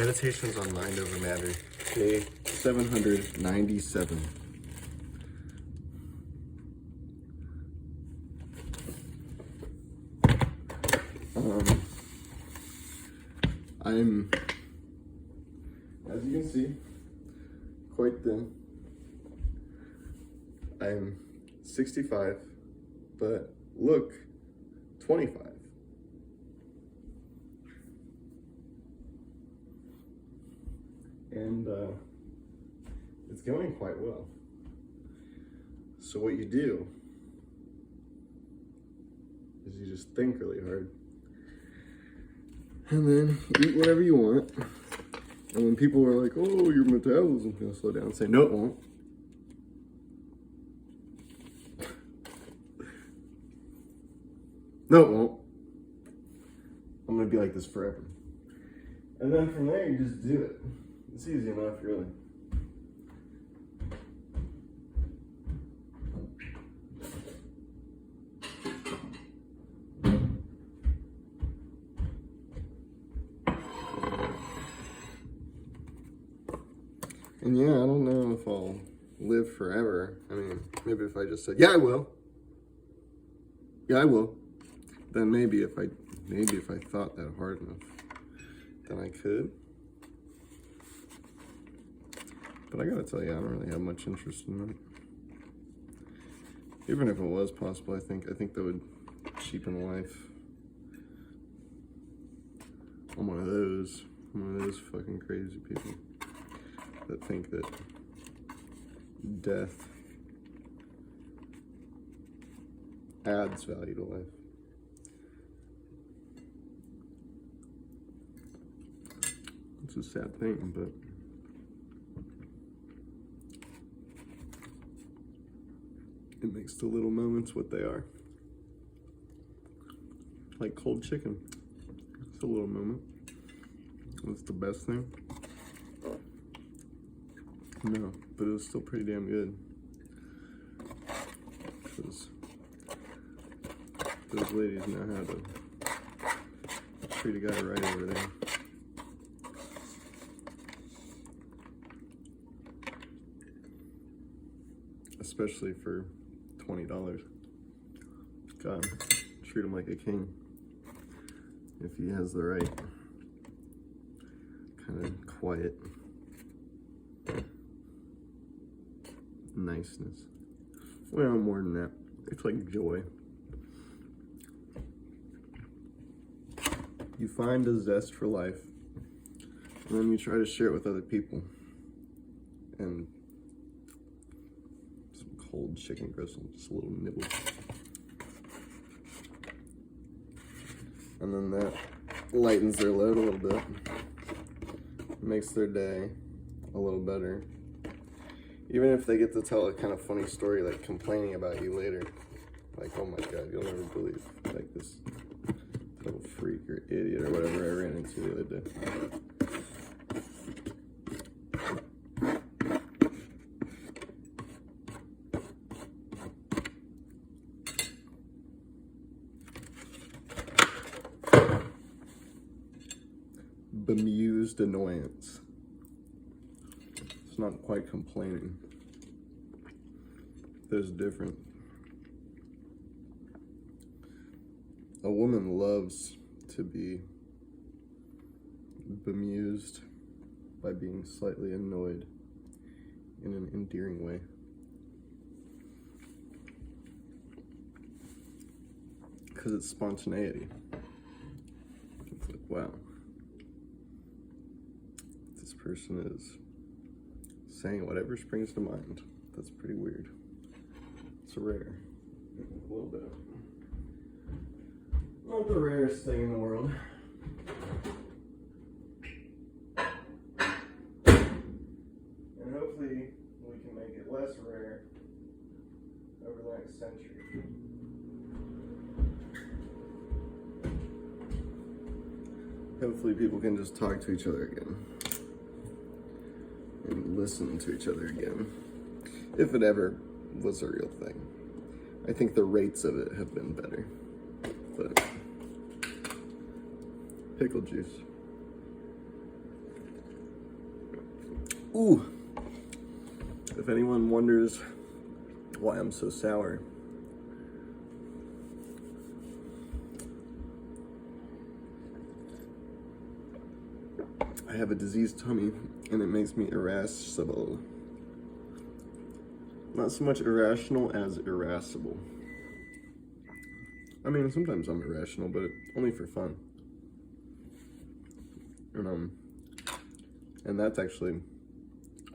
Meditations on mind over matter. Day 797. I'm, as you can see, quite thin. I'm 65, but look 25. And it's going quite well. So what you do is you just think really hard. And then eat whatever you want. And when people are like, oh, your metabolism's gonna slow down, say, no, it won't. No, it won't. I'm gonna be like this forever. And then from there, you just do it. It's easy enough, really. And yeah, I don't know if I'll live forever. I mean, maybe if I just said, yeah, I will. Yeah, I will. Then maybe if I thought that hard enough, then I could. But I gotta tell you, I don't really have much interest in that. Even if it was possible, I think that would cheapen life. I'm one of those fucking crazy people that think that death adds value to life. It's a sad thing, but it makes the little moments what they are. Like cold chicken. It's a little moment. It's the best thing. No, but it was still pretty damn good. Because those ladies know how to treat a guy right over there. Especially for $20. God, treat him like a king. If he has the right kind of quiet niceness. Well, more than that. It's like joy. You find a zest for life, and then you try to share it with other people. And some cold chicken gristle, just a little nibble. And then that lightens their load a little bit. Makes their day a little better. Even if they get to tell a kind of funny story, like complaining about you later. Like, oh my God, you'll never believe, like this little freak or idiot or whatever I ran into the other day. Bemused annoyance. It's not quite complaining. There's a difference. A woman loves to be bemused by being slightly annoyed in an endearing way. Because it's spontaneity. It's like, wow. This person is saying whatever springs to mind. That's pretty weird. It's rare. A little bit. Not the rarest thing in the world. And hopefully we can make it less rare over the next century. Hopefully people can just talk to each other again. And listen to each other again. If it ever was a real thing. I think the rates of it have been better. But pickle juice. Ooh. If anyone wonders why I'm so sour, I have a diseased tummy and it makes me irascible. Not so much irrational as irascible. I mean, sometimes I'm irrational, but only for fun. And that's actually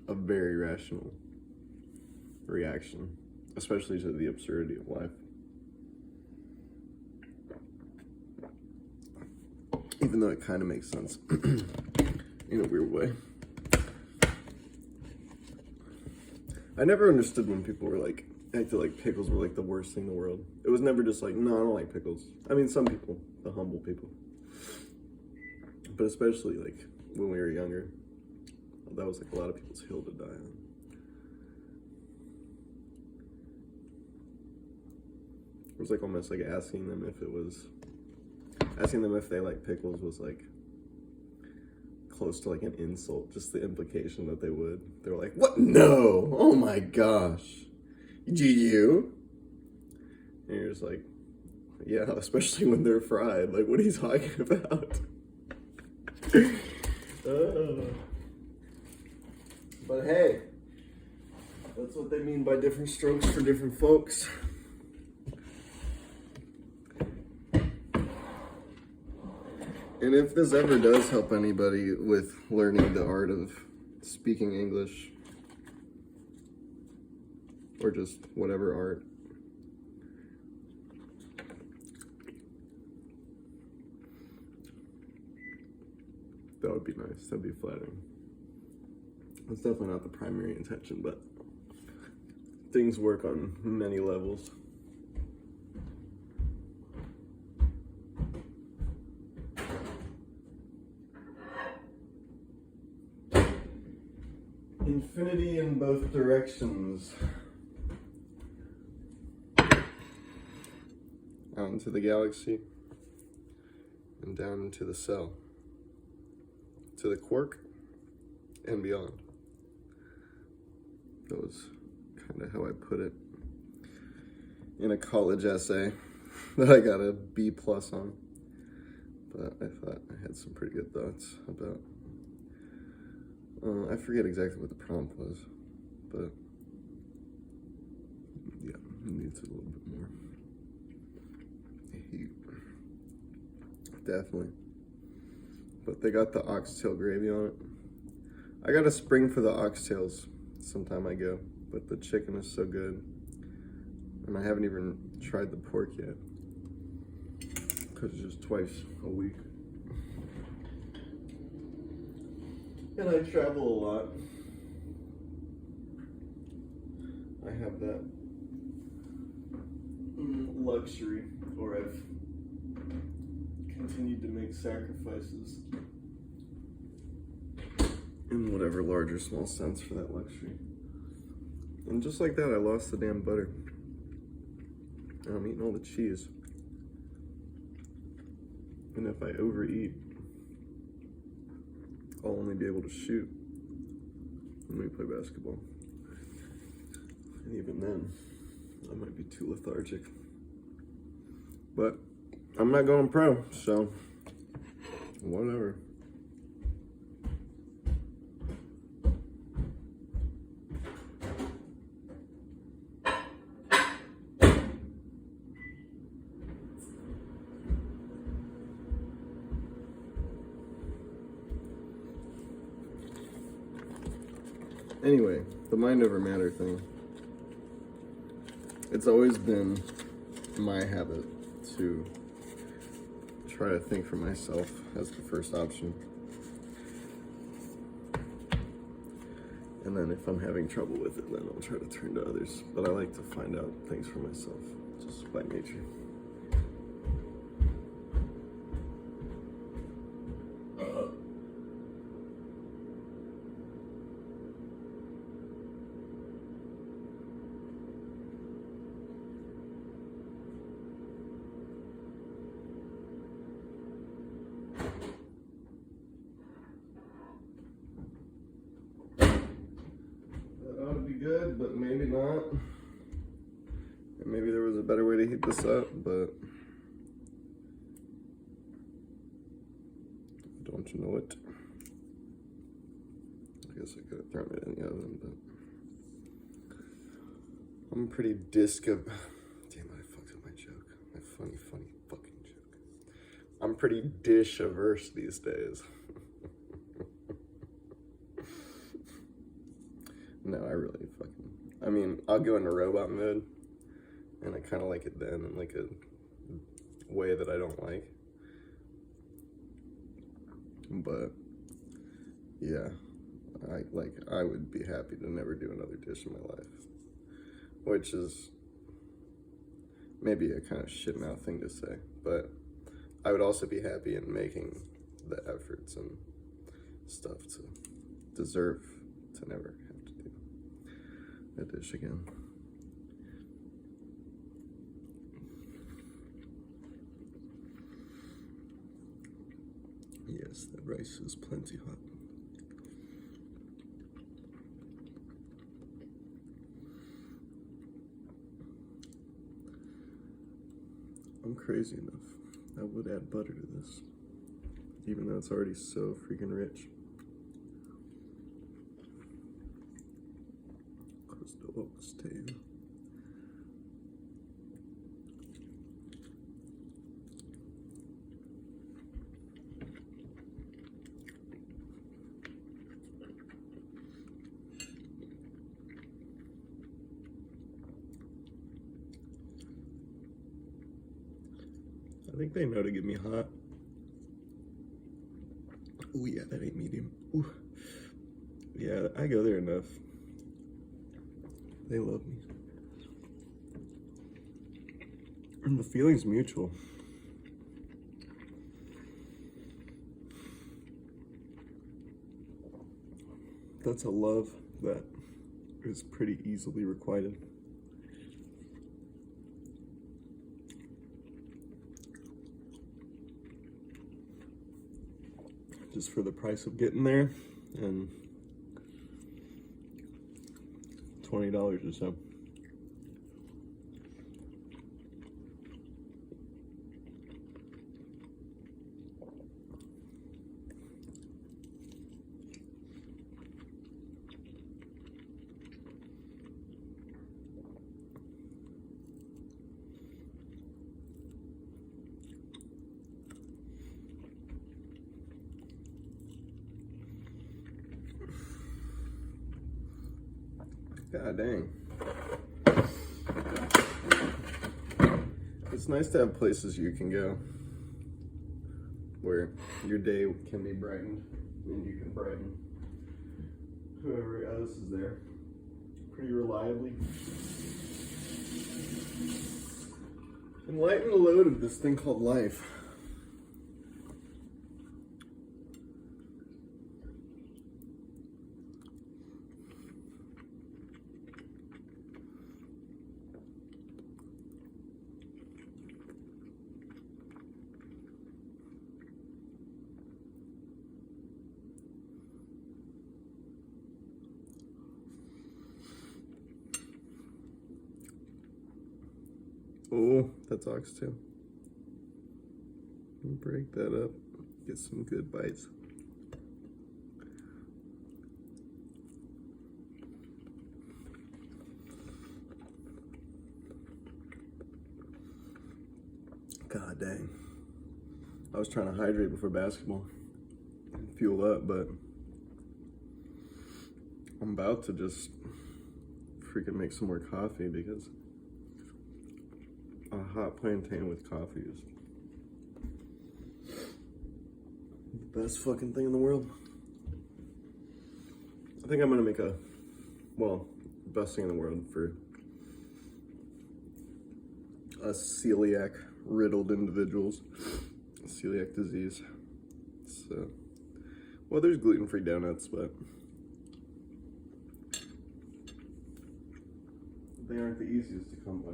a very rational reaction, especially to the absurdity of life. Even though it kind of makes sense in a weird way. I never understood when people were like, acted like pickles were like the worst thing in the world. It was never just like, no, I don't like pickles. I mean, some people, the humble people. But especially like when we were younger, that was like a lot of people's hill to die on. It was like almost like asking them if they like pickles was like close to like an insult, just the implication that they would. They were like, what? No! Oh my gosh. Do you? And you're just like, yeah, especially when they're fried. Like, what are you talking about? But hey, that's what they mean by different strokes for different folks. And if this ever does help anybody with learning the art of speaking English, or just whatever art, that would be nice. That'd be flattering. That's definitely not the primary intention, but things work on many levels. Infinity in both directions. Out into the galaxy and down into the cell. To the quark and beyond. That was kind of how I put it in a college essay that I got a B+ on. But I thought I had some pretty good thoughts about. I forget exactly what the prompt was, but yeah, it needs a little bit more heat. Definitely. But they got the oxtail gravy on it. I got a spring for the oxtails sometime I go, but the chicken is so good. And I haven't even tried the pork yet, because it's just twice a week. And I travel a lot. I have that luxury, or I've continued to make sacrifices in whatever large or small sense for that luxury. And just like that, I lost the damn butter. And I'm eating all the cheese. And if I overeat, I'll only be able to shoot when we play basketball. And even then, I might be too lethargic. But I'm not going pro, so whatever. Anyway, the mind over matter thing. It's always been my habit to try to think for myself as the first option. And then if I'm having trouble with it, then I'll try to turn to others. But I like to find out things for myself, just by nature. would be good, but maybe not. And maybe there was a better way to heat this up, but don't you know it? I guess I could have thrown it in the oven, but I'm pretty damn, I fucked up my joke. My funny fucking joke. I'm pretty dish averse these days. No, I really I mean, I'll go into robot mode, and I kind of like it then in like a way that I don't like. But yeah, I would be happy to never do another dish in my life, which is maybe a kind of shit mouth thing to say, but I would also be happy in making the efforts and stuff to deserve to never have to do a dish again. Yes, that rice is plenty hot. I'm crazy enough. I would add butter to this, even though it's already so freaking rich. Cause the oxtail. I think they know to get me hot. Ooh, yeah, that ain't medium. Ooh. Yeah, I go there enough. They love me. And the feeling's mutual. That's a love that is pretty easily requited. Just for the price of getting there, and $20 or so. God dang. It's nice to have places you can go where your day can be brightened and you can brighten whoever else is there pretty reliably. And lighten the load of this thing called life. Oh, that's oxtail. Break that up, get some good bites. God dang. I was trying to hydrate before basketball and fuel up, but I'm about to just freaking make some more coffee because a hot plantain with coffee is the best fucking thing in the world. I think I'm gonna make best thing in the world for us celiac riddled individuals. Celiac disease. So, well, there's gluten-free donuts, but they aren't the easiest to come by.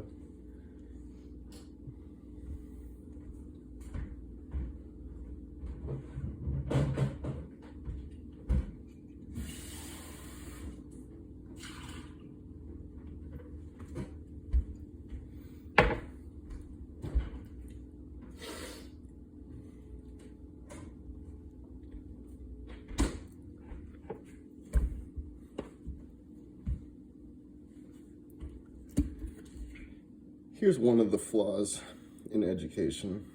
Here's one of the flaws in education.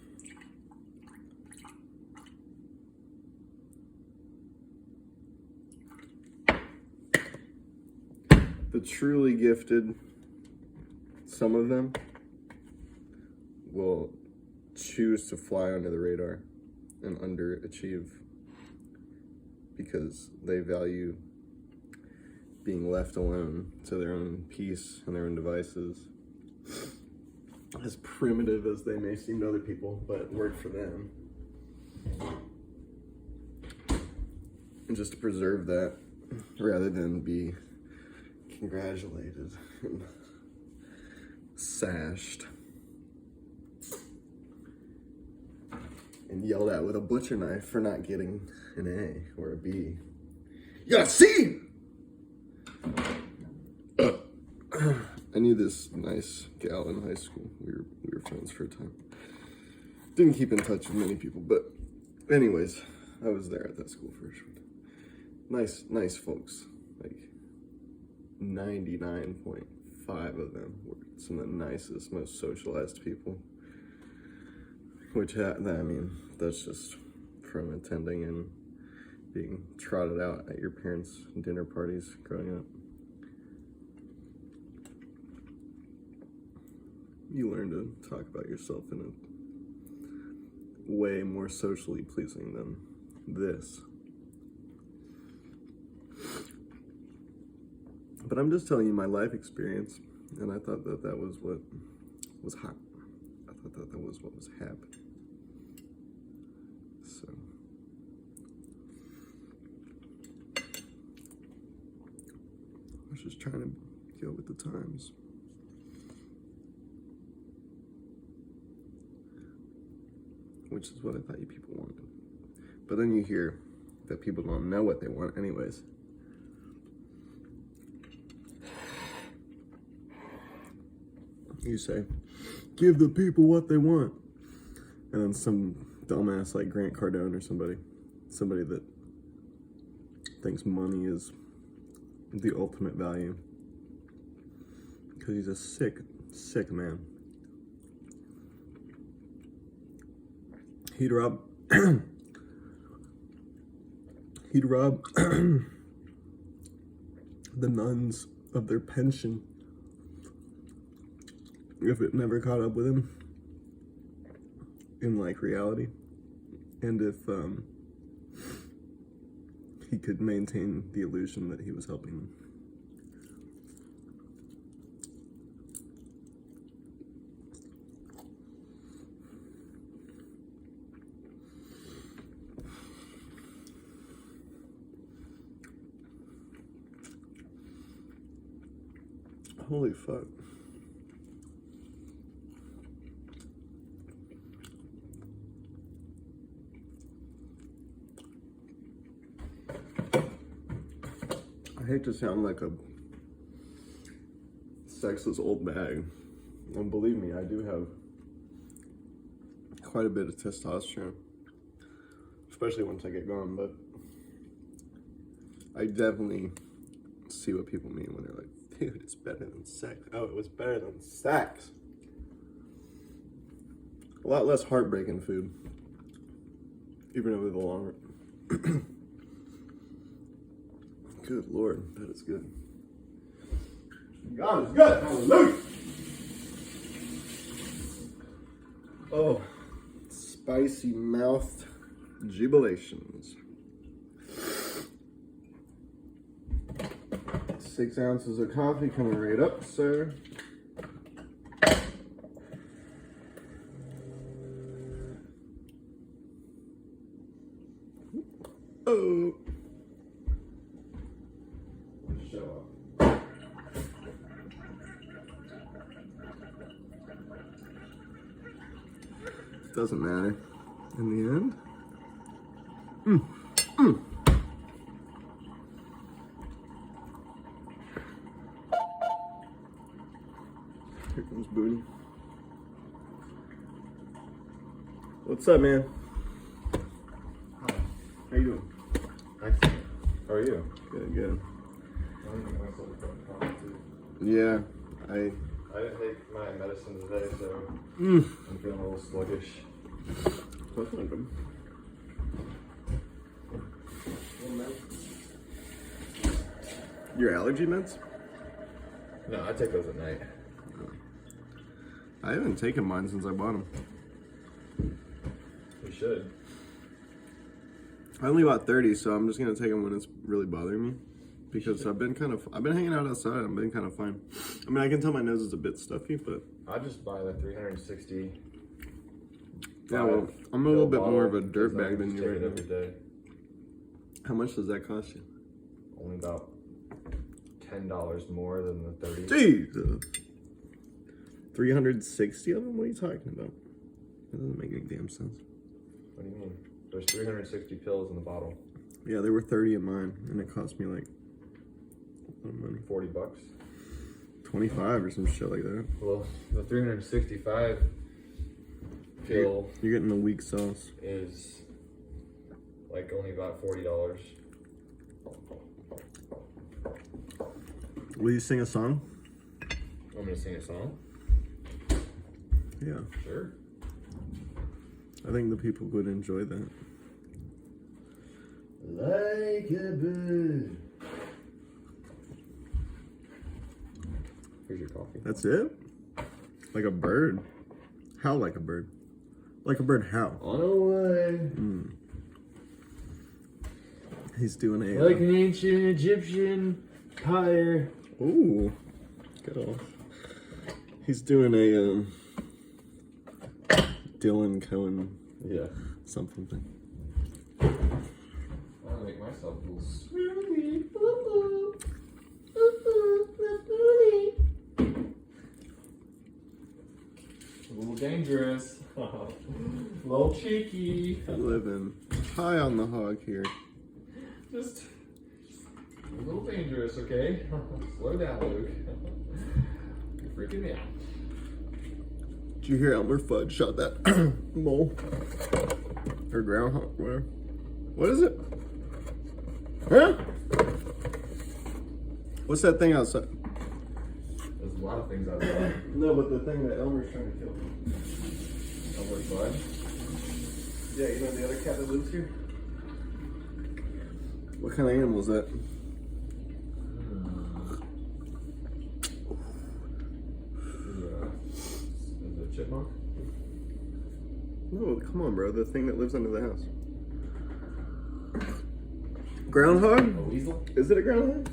The truly gifted, some of them will choose to fly under the radar and underachieve because they value being left alone to their own peace and their own devices. As primitive as they may seem to other people, but work for them. And just to preserve that rather than be congratulated and sashed and yelled at with a butcher knife for not getting an A or a B. You got a C! I knew this nice gal in high school. We were friends for a time. Didn't keep in touch with many people, but anyways, I was there at that school for a short time. Nice folks. Like 99.5 of them were some of the nicest, most socialized people. Which, I mean, that's just from attending and being trotted out at your parents' dinner parties growing up. You learn to talk about yourself in a way more socially pleasing than this. But I'm just telling you my life experience, and I thought that that was what was hot. I thought that that was what was happening. So, I was just trying to go with the times. Which is what I thought you people wanted. But then you hear that people don't know what they want anyways. You say, give the people what they want. And then some dumbass like Grant Cardone or somebody that thinks money is the ultimate value. Because he's a sick man. He'd rob the nuns of their pension if it never caught up with him in like reality, and if he could maintain the illusion that he was helping them. Holy fuck. I hate to sound like a sexless old bag, and believe me, I do have quite a bit of testosterone, especially once I get going, but I definitely see what people mean when they're like, dude, it's better than sex. Oh, it was better than sex. A lot less heartbreaking food, even over the long run. Good Lord, that is good. God is good. Hallelujah. Oh, spicy mouthed jubilations. 6 ounces of coffee coming right up, sir. Oh. Show up. Doesn't matter in the end. Here comes Booty. What's up, man? Hi. How you doing? Excellent. How are you? Good, good. I think I myself got a comment too. Yeah, I I didn't take my medicine today, so Mm. I'm feeling a little sluggish. That's not good. Your allergy meds? No, I take those at night. I haven't taken mine since I bought them. You should. I only bought 30, so I'm just gonna take them when it's really bothering me. Because I've been hanging out outside. I've been kind of fine. I mean, I can tell my nose is a bit stuffy, but I just buy the 360. yeah, well, I'm a little bit more of a dirtbag than you right now. Every day. How much does that cost you? Only about $10 more than the 30. Jeez, 360 of them? What are you talking about? That doesn't make any damn sense. What do you mean? There's 360 pills in the bottle. Yeah, there were 30 in mine, and it cost me like a lot of money. $40. 25 or some shit like that. Well, the 365 pill You're getting a weak sauce. is like only about $40. Will you sing a song? I'm gonna sing a song. Yeah, Sure. I think the people would enjoy that. Like a bird. Here's your coffee. That's it? Like a bird? How like a bird? Like a bird how? On a way. Mm. He's doing a... Like an ancient Egyptian pyre. Ooh. Get off. He's doing a Dylan Cohen Yeah. something thing. I'll make myself a little smoothie. A little dangerous. A little cheeky. Living high on the hog here. Just a little dangerous, okay? Slow down, Luke. You're freaking me out. Did you hear Elmer Fudd shot that mole? Or groundhog, whatever. What is it? Huh? What's that thing outside? There's a lot of things outside. No, but the thing that Elmer's trying to kill. Elmer's bud. Yeah, you know the other cat that lives here? What kind of animal is that? Is it a chipmunk? No, come on, bro. The thing that lives under the house. Groundhog? A weasel? Is it a groundhog?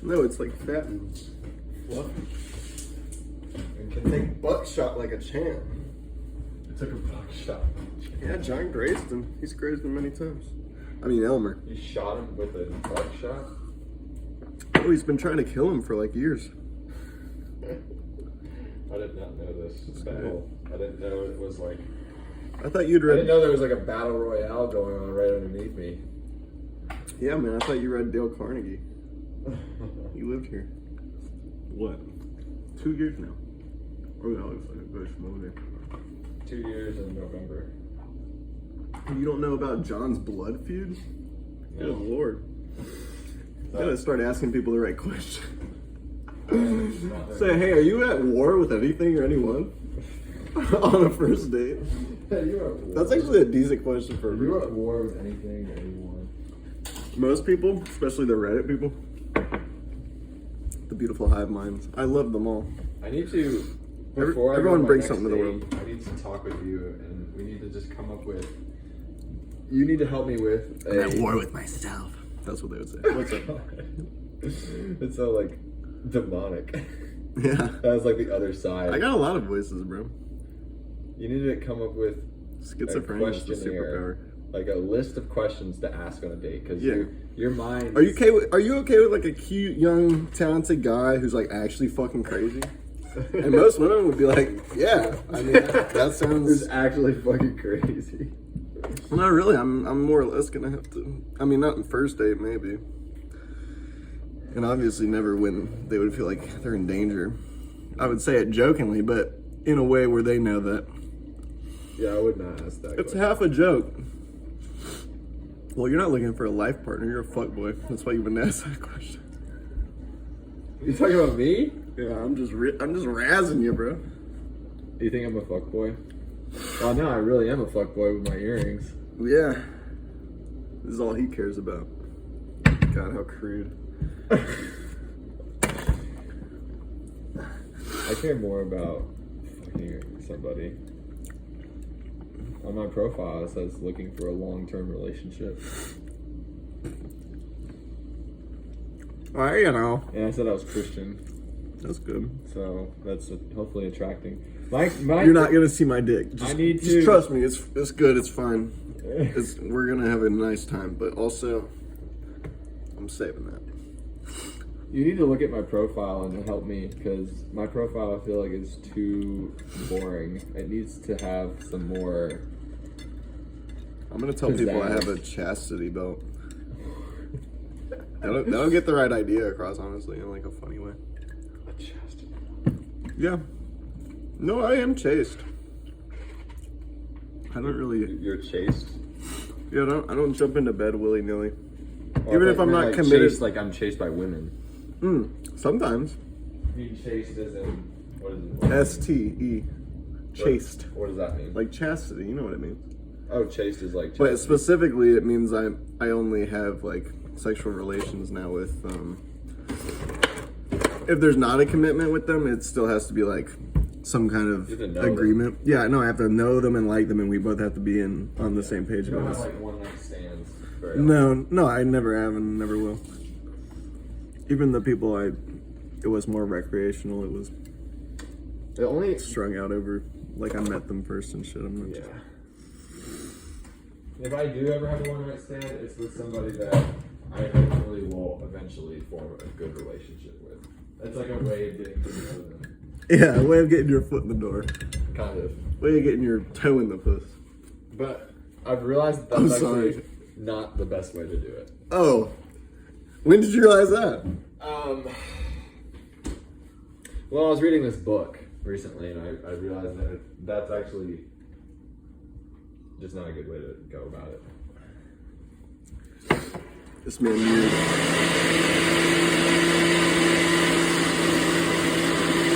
No, it's like fat and fluffy. And can take buckshot like a champ. It took a buckshot. Yeah, John grazed him. He's grazed him many times. I mean, Elmer. You shot him with a buckshot? Oh, he's been trying to kill him for like years. I did not know this battle. I didn't know it was like... I thought you'd I read... didn't know there was like a battle royale going on right underneath me. Yeah, man, I thought you read Dale Carnegie. You lived here. What? 2 years now. Oh, that looks like a good movie. 2 years in November. You don't know about John's blood feud? No. Good lord. You gotta start asking people the right question. Say, hey, are you at war with anything or anyone? On a first date? You are at war. That's actually a decent question for a You're girl. at war with anything or anyone. Most people, especially the Reddit people, the beautiful hive minds, I love them all. I need to... Everyone brings something to the world. I need to talk with you, and we need to just come up with... You need to help me with I'm at war with myself. That's what they would say. What's up? It's so, like, demonic. Yeah. That's like the other side. I got a lot of voices, bro. You need to come up with Schizophrenia is the questionnaire, superpower. like a list of questions to ask on a date, because Yeah. your mind. Are you okay with like a cute, young, talented guy who's like actually fucking crazy? And most women would be like, yeah. I mean, that sounds. It's actually fucking crazy. Not really. I'm more or less gonna have to. I mean, not in first date, maybe. And obviously never when they would feel like they're in danger. I would say it jokingly, but in a way where they know that Yeah, I would not ask that. it's question. half a joke. Well, you're not looking for a life partner. You're a fuckboy. That's why you wouldn't ask that question. You talking about me? Yeah, I'm just razzing you, bro. You think I'm a fuckboy? Well, no, I really am a fuckboy with my earrings. Yeah. This is all he cares about. God, how crude. I care more about fucking somebody. On my profile, it says looking for a long-term relationship. Well, you know. And I said I was Christian. That's good. So that's hopefully attracting. My You're not gonna see my dick. I need to. Just trust me. It's good. It's fine. We're gonna have a nice time. But also, I'm saving that. You need to look at my profile and help me, because my profile I feel like is too boring. It needs to have some more. I'm gonna tell people I have a chastity belt. That'll get the right idea across, honestly, in like a funny way. A chastity. Yeah. No, I am chaste. I don't really. You're chaste. Yeah, I don't jump into bed willy nilly. Well, Even if I'm not committed. Chased, like I'm chased by women. Sometimes. Being chased as in what is it? STE. Chaste. What does that mean? Like chastity. You know what it means. Oh, chaste is like. But specifically, it means I only have like sexual relations now with. If there's not a commitment with them, it still has to be like some kind of agreement. Them. Yeah, no, I have to know them and like them, and we both have to be on the same page. You don't have like one night stands. Very no, I never have and never will. Even the people it was more recreational. It was only strung out over like I met them first and shit. I'm not. Yeah. If I do ever have a one night stand, it's with somebody that I hopefully will eventually form a good relationship with. That's like a way of getting to know them. Yeah, a way of getting your foot in the door. Kind of. Way of getting your toe in the puss. But I've realized that's actually not the best way to do it. Oh. When did you realize that? Well, I was reading this book recently, and I realized that that's actually just not a good way to go about it. This man knew.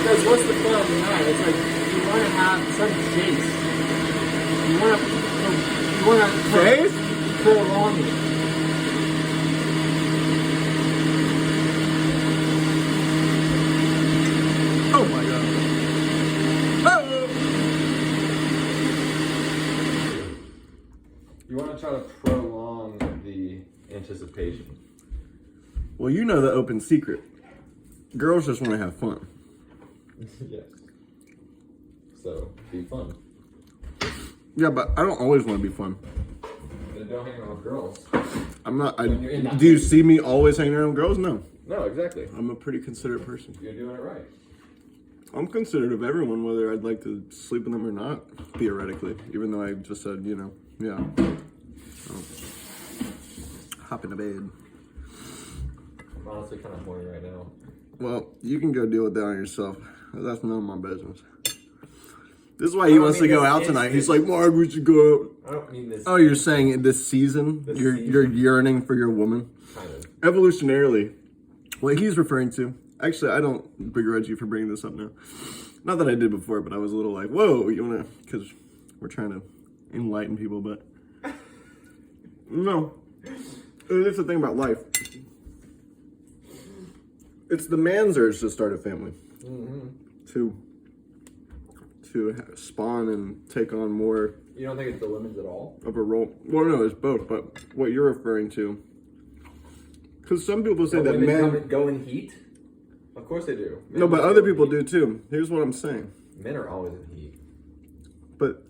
Because what's the fun of the night? It's like you want to have some chase. You want to chase? Prolong it. Oh my god. Oh! You want to try to prolong the anticipation. Well, you know the open secret. Girls just want to have fun. Yes. So, be fun. Yeah, but I don't always want to be fun. Then don't hang around with girls. I'm not. Do you see me always hanging around with girls? No. No, exactly. I'm a pretty considerate person. You're doing it right. I'm considerate of everyone, whether I'd like to sleep with them or not, theoretically. Even though I just said, yeah. Hop into bed. I'm honestly kind of horny right now. Well, you can go deal with that on yourself. That's none of my business. This is why he wants to go out tonight. He's like, Mark, we should go out. I don't mean this. Oh, you're saying in this season, you're yearning for your woman? Kind of. Evolutionarily, what he's referring to. Actually, I don't begrudge you for bringing this up now. Not that I did before, but I was a little like, whoa, you want to, because we're trying to enlighten people, but no. It's the thing about life. It's the man's urge to start a family. Mm-hmm. To spawn and take on more. You don't think it's the women's at all? Of a role. Well, no, it's both, but what you're referring to. Because some people say that men go in heat. Of course they do. No, but other people do too. Here's what I'm saying. Men are always in heat. But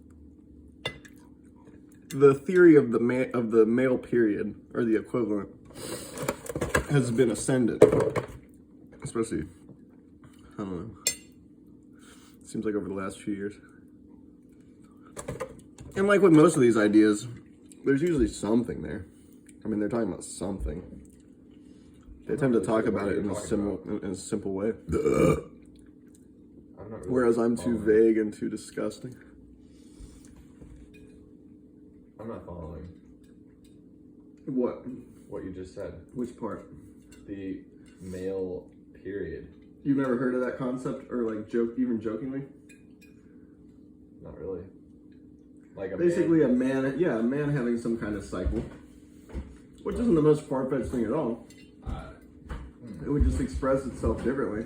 the theory of the male period, or the equivalent, has been ascendant. Especially, I don't know. Seems like over the last few years. And like with most of these ideas, there's usually something there. I mean, they're talking about something. They tend to talk about it in a simple way. Whereas I'm too vague and too disgusting. I'm not following. What? What you just said. Which part? The male period. You've never heard of that concept, or like even jokingly? Not really. Like basically a man having some kind of cycle, which isn't the most far-fetched thing at all. It would just express itself differently,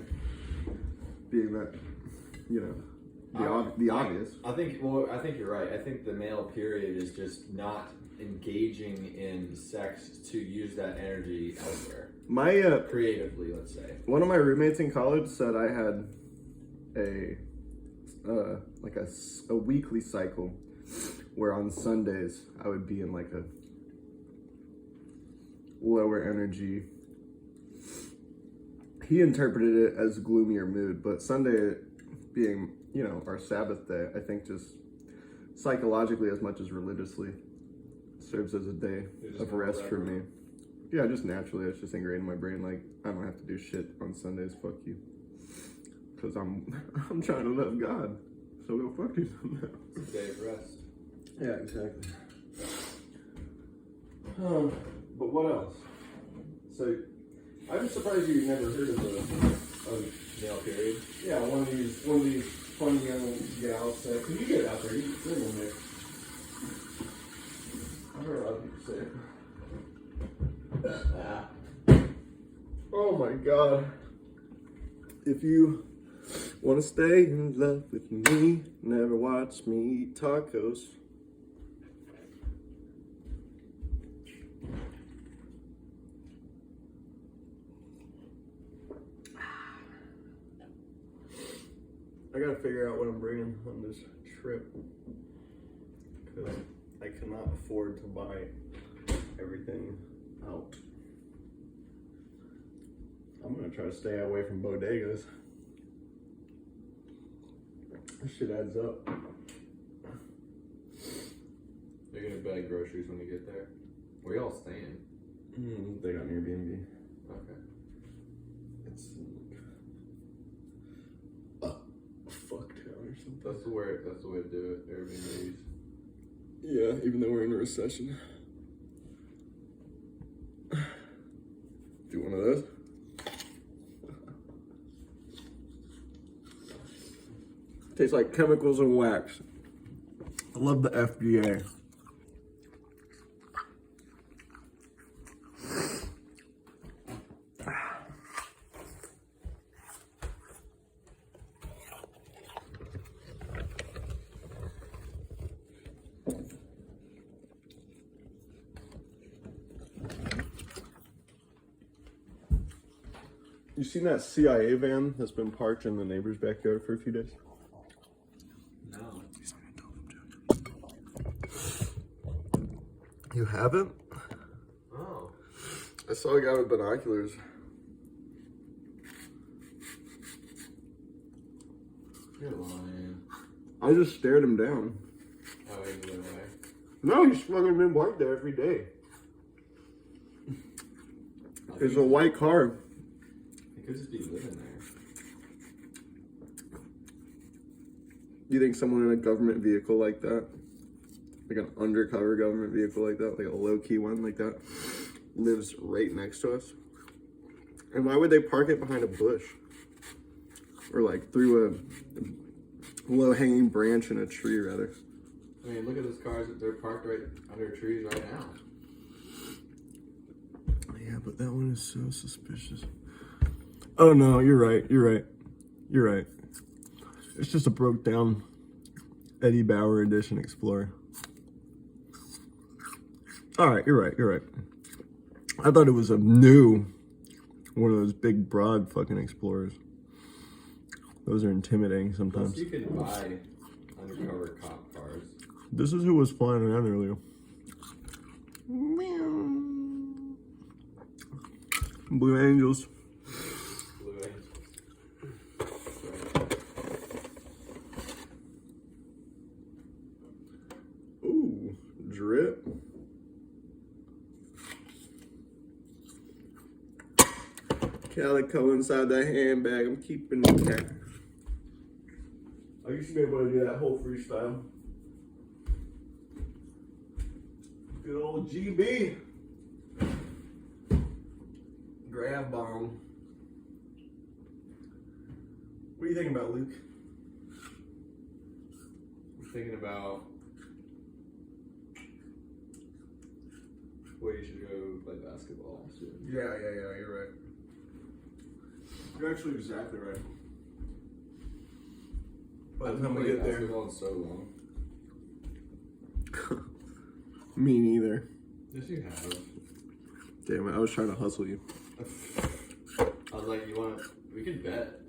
being that, you know, the obvious. I think you're right. I think the male period is just not engaging in sex to use that energy elsewhere. Creatively, let's say. One of my roommates in college said I had a weekly cycle where on Sundays I would be in like a lower energy. He interpreted it as gloomier mood, but Sunday being, you know, our Sabbath day, I think just psychologically as much as religiously serves as a day of rest for me. Yeah, just naturally, it's just ingrained in my brain. Like, I don't have to do shit on Sundays. Fuck you, because I'm trying to love God. So go fuck yourself. It's a day of rest. Yeah, exactly. But what else? So, I'm surprised you've never heard of a Male period. yeah, one of these funny young gals. Can you get it out there? You can sing on there. I heard a lot of people say it. Oh my god. If you want to stay in love with me, never watch me eat tacos. I gotta figure out what I'm bringing on this trip, because I cannot afford to buy everything out. I'm gonna try to stay away from bodegas. This shit adds up. You're gonna buy groceries when you get there. Where y'all staying? They got an Airbnb. Okay. It's fuck town or something. That's the way to do it. Airbnbs. Yeah, even though we're in a recession. Do one of those. Tastes like chemicals and wax. I love the FDA. You seen that CIA van that's been parked in the neighbor's backyard for a few days? No. You haven't? Oh. I saw a guy with binoculars. You're lying. I just stared him down. Oh, he went away. No, he's fucking been parked there every day. There's a white car. He could just be living there. You think someone in a government vehicle like that, like an undercover government vehicle like that, like a low-key one like that, lives right next to us? And why would they park it behind a bush? Or like through a low-hanging branch in a tree, rather? I mean, look at those cars. They're parked right under trees right now. Yeah, but that one is so suspicious. Oh no, you're right. It's just a broke down Eddie Bauer edition Explorer. Alright, you're right. I thought it was a new one of those big broad fucking Explorers. Those are intimidating sometimes. Plus, you can buy undercover cop cars. This is who was flying around earlier. Blue Angels. Ooh, drip. Calico inside that handbag. I'm keeping the cat. I used to be able to do that whole freestyle. Good old GB. Grab bomb. What are you thinking about, Luke? I'm thinking about where you should go play basketball soon. Yeah, you're right. You're actually exactly right. By the time we get there. Basketball in so long. Me neither. Yes, you have. Damn it, I was trying to hustle you. I was like, we can bet.